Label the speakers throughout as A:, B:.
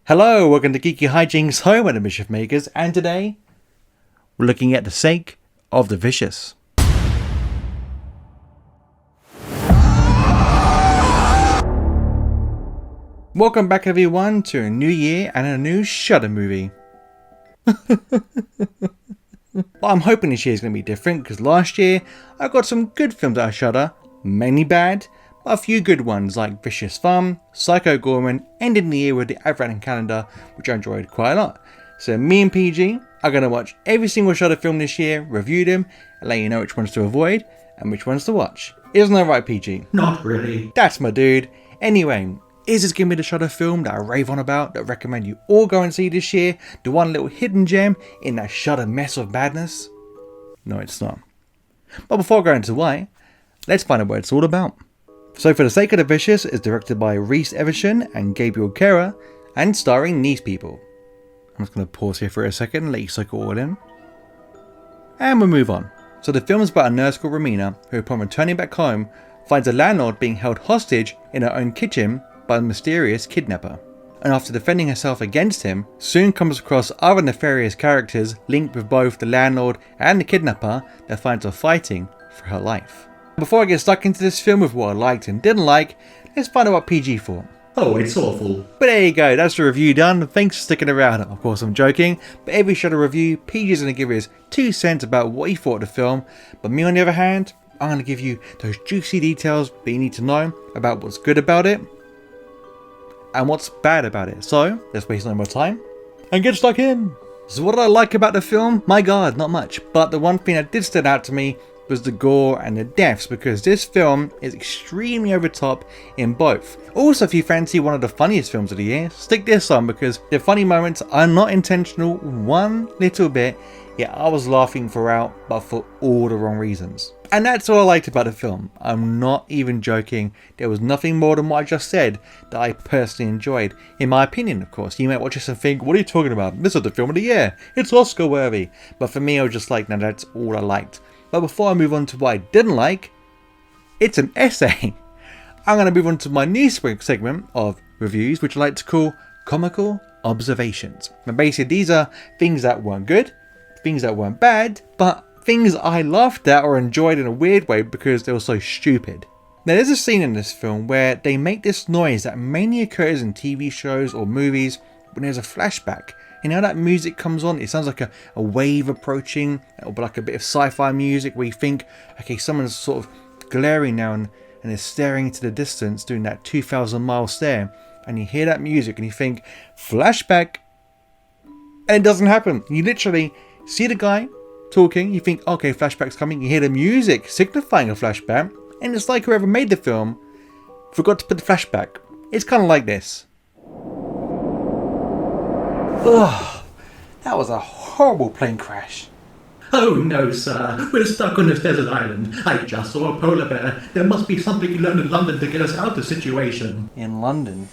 A: Hello, welcome to GeekyHiJynx, home of the Mischief Makers, and today we're looking at the sake of the vicious. Welcome back everyone to a new year and a new Shudder movie. Well, I'm hoping this year is going to be different because last year I got some good films out of Shudder, many bad, but a few good ones like Vicious Fun, Psycho Gorman, ending the year with the Advent calendar, which I enjoyed quite a lot. So me and PG are going to watch every single Shudder film this year, review them, and let you know which ones to avoid and which ones to watch. Isn't that right, PG?
B: Not really.
A: That's my dude. Anyway, is this going to be the Shudder film that I rave on about, that I recommend you all go and see this year? The one little hidden gem in that Shudder mess of badness? No, it's not. But before going into why, let's find out what it's all about. So For the Sake of the Vicious is directed by Rhys Everson and Gabriel Kara and starring these people. I'm just going to pause here for a second and let you soak it all in. And we'll move on. So the film is about a nurse called Romina who, upon returning back home, finds a landlord being held hostage in her own kitchen by a mysterious kidnapper. And after defending herself against him, soon comes across other nefarious characters linked with both the landlord and the kidnapper that finds her fighting for her life. Before I get stuck into this film with what I liked and didn't like, let's find out what PG thought.
B: Oh, it's awful.
A: But there you go, that's the review done. Thanks for sticking around. Of course I'm joking, but every Shudder review, PG is going to give his 2 cents about what he thought of the film. But me on the other hand, I'm going to give you those juicy details that you need to know about what's good about it and what's bad about it. So let's waste no more time and get stuck in. So what did I like about the film? My god, not much. But the one thing that did stand out to me was the gore and the deaths, because this film is extremely over top in both. Also, if you fancy one of the funniest films of the year, stick this on because the funny moments are not intentional one little bit, yet I was laughing throughout, but for all the wrong reasons. And that's what I liked about the film. I'm not even joking. There was nothing more than what I just said that I personally enjoyed. In my opinion, of course. You might watch this and think, what are you talking about? This is the film of the year. It's Oscar worthy. But for me, I was just like, no, that's all I liked. But before I move on to what I didn't like, it's an essay. I'm going to move on to my new segment of reviews, which I like to call Comical Observations. And basically, these are things that weren't good, things that weren't bad, but things I laughed at or enjoyed in a weird way because they were so stupid. Now, there's a scene in this film where they make this noise that mainly occurs in TV shows or movies when there's a flashback. You know, that music comes on, it sounds like a wave approaching, or like a bit of sci-fi music where you think, okay, someone's sort of glaring now and is staring into the distance doing that 2,000-mile stare, and you hear that music and you think, flashback, and it doesn't happen. You literally see the guy talking, you think, okay, flashback's coming, you hear the music signifying a flashback, and it's like whoever made the film forgot to put the flashback. It's kind of like this. Ugh, that was a horrible plane crash.
B: Oh no, sir. We're stuck on this desert island. I just saw a polar bear. There must be something you learned in London to get us out of the situation.
A: In London?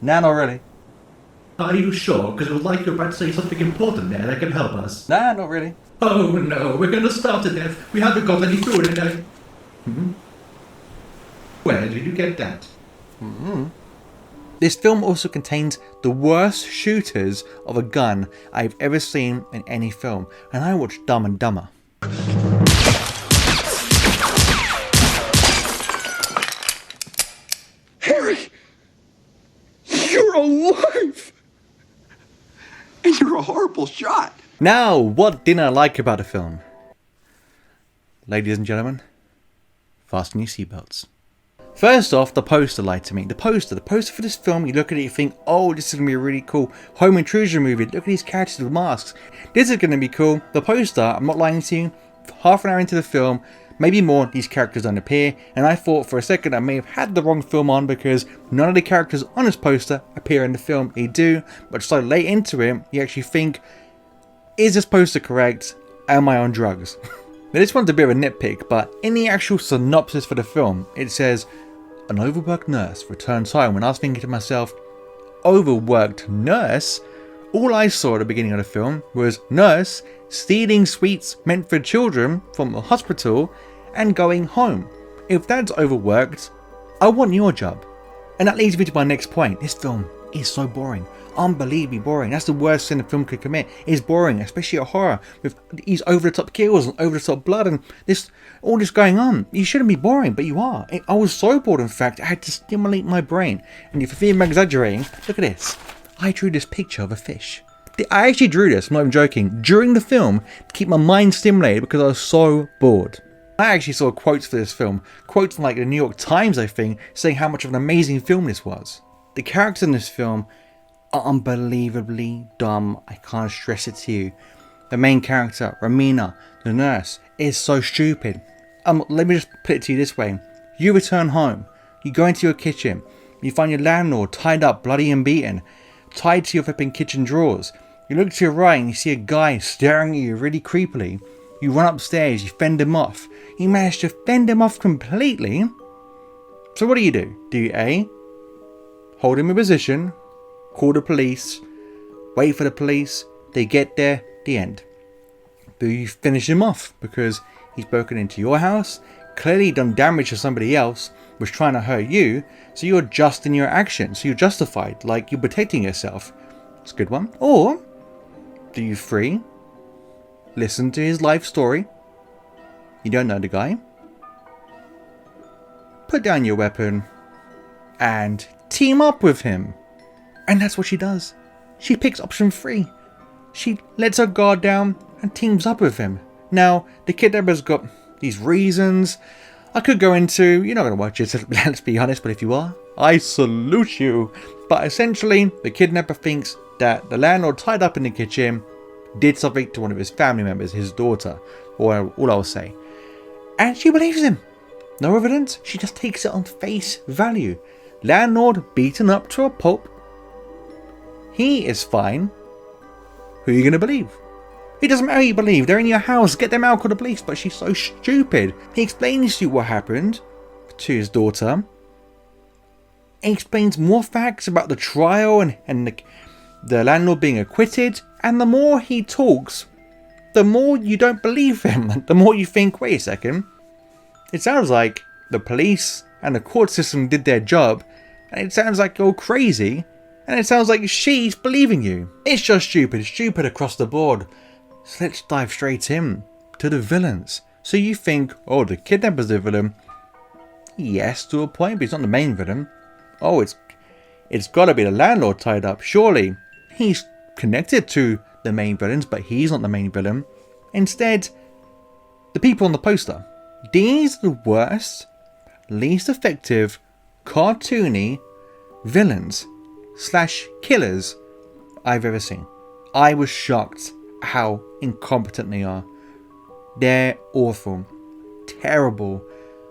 A: Nah, not really.
B: Are you sure? Because it was like you're about to say something important there that can help us.
A: Nah, not really.
B: Oh no, we're going to starve to death. We haven't got any food in there. Where did you get that?
A: This film also contains the worst shooters of a gun I've ever seen in any film, and I watched Dumb and Dumber.
C: Harry! You're alive! And you're a horrible shot!
A: Now, what didn't I like about the film? Ladies and gentlemen, fasten your seatbelts. First off, the poster lied to me. The poster for this film, you look at it, you think, oh, this is going to be a really cool home intrusion movie. Look at these characters with masks. This is going to be cool. The poster, I'm not lying to you, half an hour into the film, maybe more, these characters don't appear. And I thought for a second I may have had the wrong film on because none of the characters on this poster appear in the film. They do, but so late into it, you actually think, is this poster correct? Am I on drugs? Now this one's a bit of a nitpick, but in the actual synopsis for the film, it says, an overworked nurse returns home. When I was thinking to myself, overworked nurse? All I saw at the beginning of the film was nurse stealing sweets meant for children from a hospital and going home. If that's overworked, I want your job. And that leads me to my next point. This film is so boring. Unbelievably boring. That's the worst sin a film could commit. It's boring, especially a horror with these over-the-top kills and over-the-top blood and all this going on. You shouldn't be boring, but you are. I was so bored, in fact, I had to stimulate my brain. And if you think I'm exaggerating, look at this. I drew this picture of a fish. I actually drew this, I'm not even joking, during the film to keep my mind stimulated because I was so bored. I actually saw quotes for this film, quotes from like the New York Times, I think, saying how much of an amazing film this was. The characters in this film are unbelievably dumb. I can't stress it to you. The main character, Romina, the nurse, is so stupid. Let me just put it to you this way. You return home, you go into your kitchen, you find your landlord tied up, bloody and beaten, tied to your flipping kitchen drawers. You look to your right and you see a guy staring at you really creepily. You run upstairs, you fend him off. You manage to fend him off completely. So what do? Do you A, hold him in position, call the police, wait for the police, they get there, the end. Do you finish him off because he's broken into your house, clearly done damage to somebody else, was trying to hurt you, so you're just in your actions, so you're justified, like you're protecting yourself. It's a good one. Or do you 3, listen to his life story, you don't know the guy, put down your weapon, and team up with him. And that's what she does. She picks option 3. She lets her guard down and teams up with him. Now, the kidnapper's got these reasons. I could go into, you're not going to watch it, let's be honest, but if you are, I salute you. But essentially, the kidnapper thinks that the landlord tied up in the kitchen did something to one of his family members, his daughter, or all I'll say. And she believes him. No evidence, she just takes it on face value. Landlord beaten up to a pulp. He is fine. Who are you going to believe? It doesn't matter who you believe, they're in your house, get them out, call the police. But she's so stupid. He explains to you what happened to his daughter. He explains more facts about the trial and the landlord being acquitted. And the more he talks, the more you don't believe him. The more you think, wait a second. It sounds like the police and the court system did their job. And it sounds like you're crazy. And it sounds like she's believing you. It's just stupid across the board. So let's dive straight in to the villains. So you think, oh, the kidnapper's the villain. Yes, to a point, but he's not the main villain. Oh, it's got to be the landlord tied up, surely. He's connected to the main villains, but he's not the main villain. Instead, the people on the poster. These are the worst, least effective, cartoony villains / killers I've ever seen. I was shocked how incompetent they are. They're awful, terrible,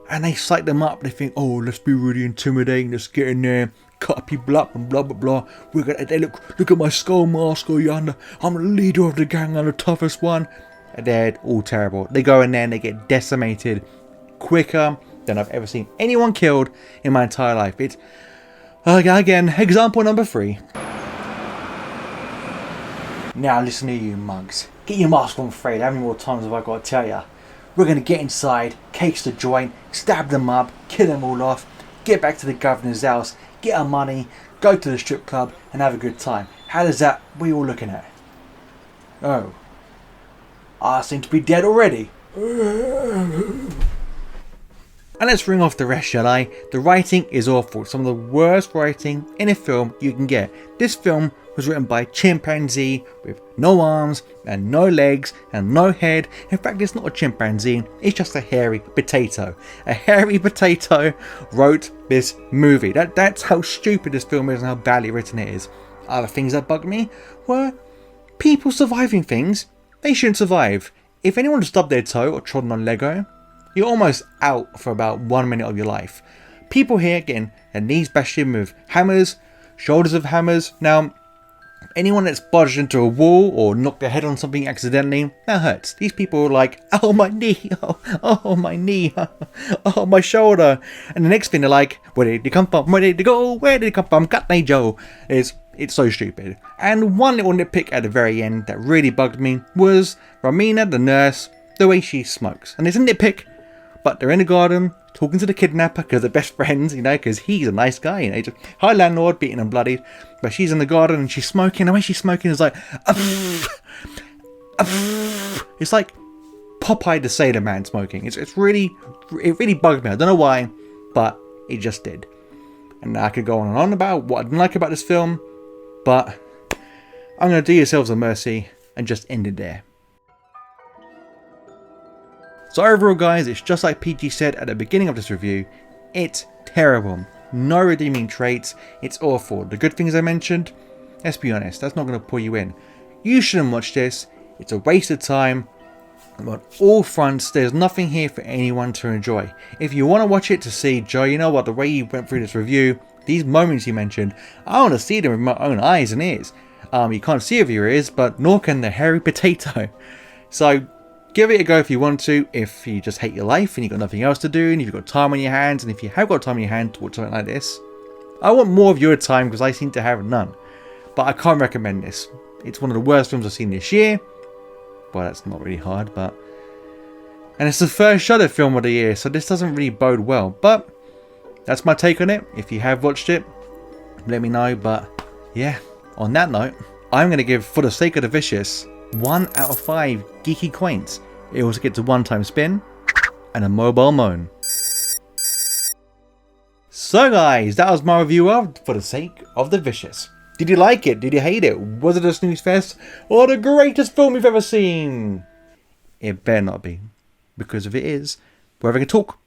A: and they psych them up. They think, oh, let's be really intimidating, let's get in there, cut people up and blah blah blah. We're gonna, they look at my skull mask, oh yonder, I'm the leader of the gang, I'm the toughest one. And they're all terrible. They go in there and they get decimated quicker than I've ever seen anyone killed in my entire life. It's again, example number 3. Now listen to you mugs. Get your mask on, Fred. How many more times have I got to tell ya? We're going to get inside, case the joint, stab them up, kill them all off, get back to the governor's house, get our money, go to the strip club and have a good time. How does that, what are you all looking at? Oh, I seem to be dead already. And let's ring off the rest, shall I? The writing is awful. Some of the worst writing in a film you can get. This film was written by a chimpanzee with no arms and no legs and no head. In fact, it's not a chimpanzee, it's just a hairy potato. A hairy potato wrote this movie. That's how stupid this film is and how badly written it is. Other things that bugged me were people surviving things they shouldn't survive. If anyone stubbed their toe or trodden on Lego, you're almost out for about 1 minute of your life. People here getting their knees bashed in with hammers, shoulders of hammers. Now, anyone that's budged into a wall or knocked their head on something accidentally, that hurts. These people are like, oh my knee, oh my knee, oh my shoulder. And the next thing they're like, where did it come from, where did it go, where did it come from, Cut me Joe. It's so stupid. And one little nitpick at the very end that really bugged me was Romina, the nurse, the way she smokes. And it's a nitpick, but they're in the garden, talking to the kidnapper because they're best friends, you know, because he's a nice guy, you know, just, hi landlord, beaten and bloodied, but she's in the garden and she's smoking. The way she's smoking is like, it's like Popeye the Sailor Man smoking. It really bugged me. I don't know why, but it just did. And I could go on and on about what I didn't like about this film, but I'm going to do yourselves a mercy and just end it there. So overall guys, it's just like PG said at the beginning of this review, it's terrible. No redeeming traits, it's awful. The good things I mentioned, let's be honest, that's not going to pull you in. You shouldn't watch this, it's a waste of time. On all fronts, there's nothing here for anyone to enjoy. If you want to watch it to see, Joe, you know what, the way you went through this review, these moments you mentioned, I want to see them with my own eyes and ears. You can't see with your ears, but nor can the hairy potato. So give it a go if you want to, if you just hate your life and you've got nothing else to do, and if you've got time on your hands, and if you have got time on your hand to watch something like this. I want more of your time because I seem to have none. But I can't recommend this. It's one of the worst films I've seen this year. Well, that's not really hard, but... And it's the first Shudder film of the year, so this doesn't really bode well. But that's my take on it. If you have watched it, let me know. But yeah, on that note, I'm going to give, for the sake of the vicious, 1 out of 5 Geeky Coins. It also gets a one-time spin and a mobile moan. So guys, that was my review of For the Sake of the Vicious. Did you like it? Did you hate it? Was it a snooze fest? Or the greatest film you've ever seen? It better not be. Because if it is, we're having a talk.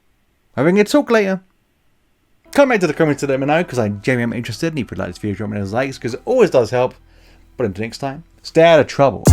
A: We're having a talk later. Come into the comments to let me know, because I genuinely am interested. And if you'd like this video, drop me those likes, because it always does help. But until next time, stay out of trouble.